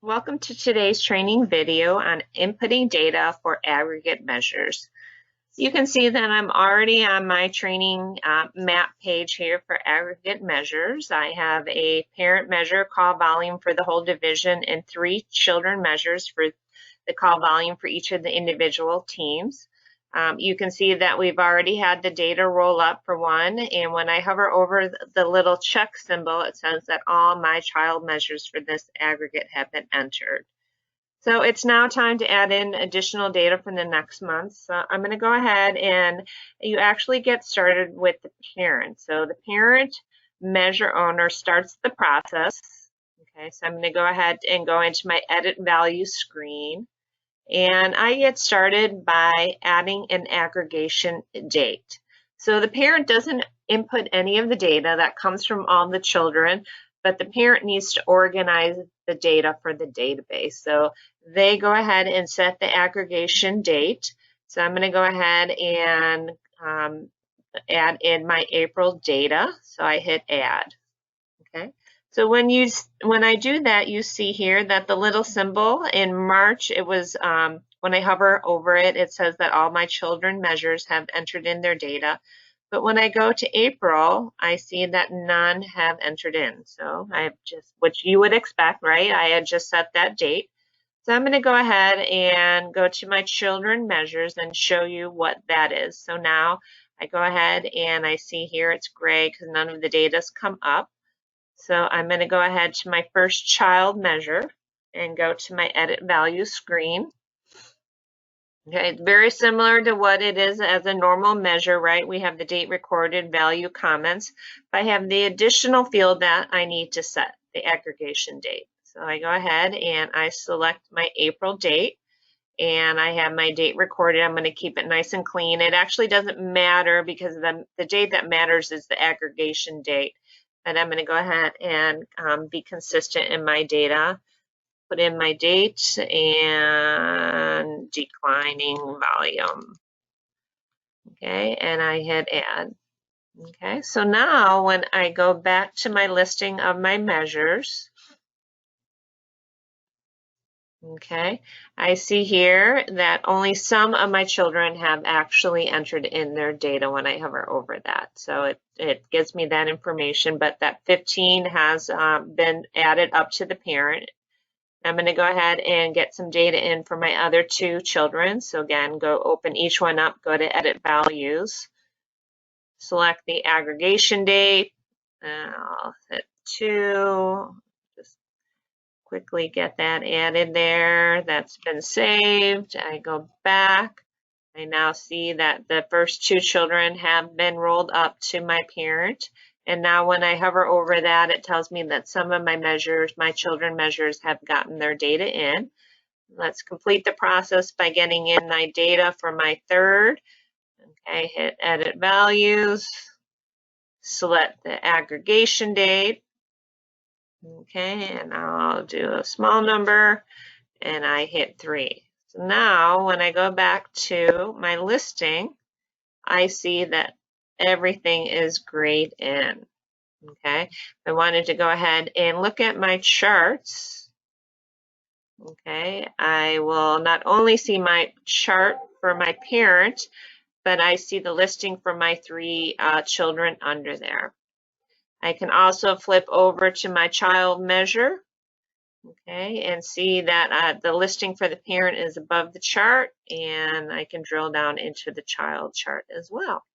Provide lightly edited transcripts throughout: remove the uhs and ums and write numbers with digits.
Welcome to today's training video on inputting data for aggregate measures. You can see that I'm already on my training map page here for aggregate measures. I have a parent measure call volume for the whole division and 3 children measures for the call volume for each of the individual teams. You can see that we've already had the data roll up for one, and when I hover over the little check symbol, it says that all my child measures for this aggregate have been entered. So it's now time to add in additional data for the next month. So I'm going to go ahead and you actually get started with the parent. So the parent measure owner starts the process. Okay, so I'm going to go ahead and go into my edit value screen. And I get started by adding an aggregation date. So the parent doesn't input any of the data that comes from all the children, but the parent needs to organize the data for the database. So they go ahead and set the aggregation date. So I'm going to go ahead and add in my April data. So I hit add. Okay. So when I do that, you see here that the little symbol in March, it was when I hover over it, it says that all my children measures have entered in their data. But when I go to April, I see that none have entered in. So I've just, which you would expect, right? I had just set that date. So I'm going to go ahead and go to my children measures and show you what that is. So now I go ahead and I see here it's gray because none of the data's come up. So I'm going to go ahead to my first child measure and go to my edit value screen. Okay, it's very similar to what it is as a normal measure, right? We have the date recorded, value, comments. But I have the additional field that I need to set, the aggregation date. So I go ahead and I select my April date and I have my date recorded. I'm going to keep it nice and clean. It actually doesn't matter because the date that matters is the aggregation date. And I'm going to go ahead and be consistent in my data. Put in my date and declining volume. Okay, and I hit add. Okay, so now when I go back to my listing of my measures, okay, I see here that only some of my children have actually entered in their data when I hover over that. So it gives me that information, but that 15 has been added up to the parent. I'm going to go ahead and get some data in for my other 2 children. So again, go open each one up, go to edit values, select the aggregation date, I'll hit 2. Quickly get that added there. That's been saved. I go back. I now see that the first 2 children have been rolled up to my parent. And now when I hover over that, it tells me that some of my measures, my children measures, have gotten their data in. Let's complete the process by getting in my data for my third. Okay, hit edit values, select the aggregation date. Okay, and I'll do a small number and I hit 3. So now when I go back to my listing, I see that everything is grayed in. Okay, I wanted to go ahead and look at my charts. Okay, I will not only see my chart for my parent, but I see the listing for my 3 children under there. I can also flip over to my child measure, okay, and see that the listing for the parent is above the chart, and I can drill down into the child chart as well.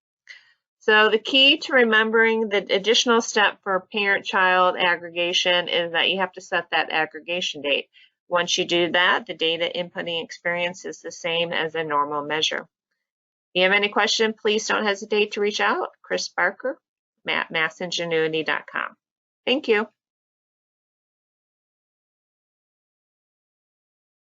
So the key to remembering the additional step for parent-child aggregation is that you have to set that aggregation date. Once you do that, the data inputting experience is the same as a normal measure. If you have any question, please don't hesitate to reach out. Chris Barker, massingenuity.com. Thank you.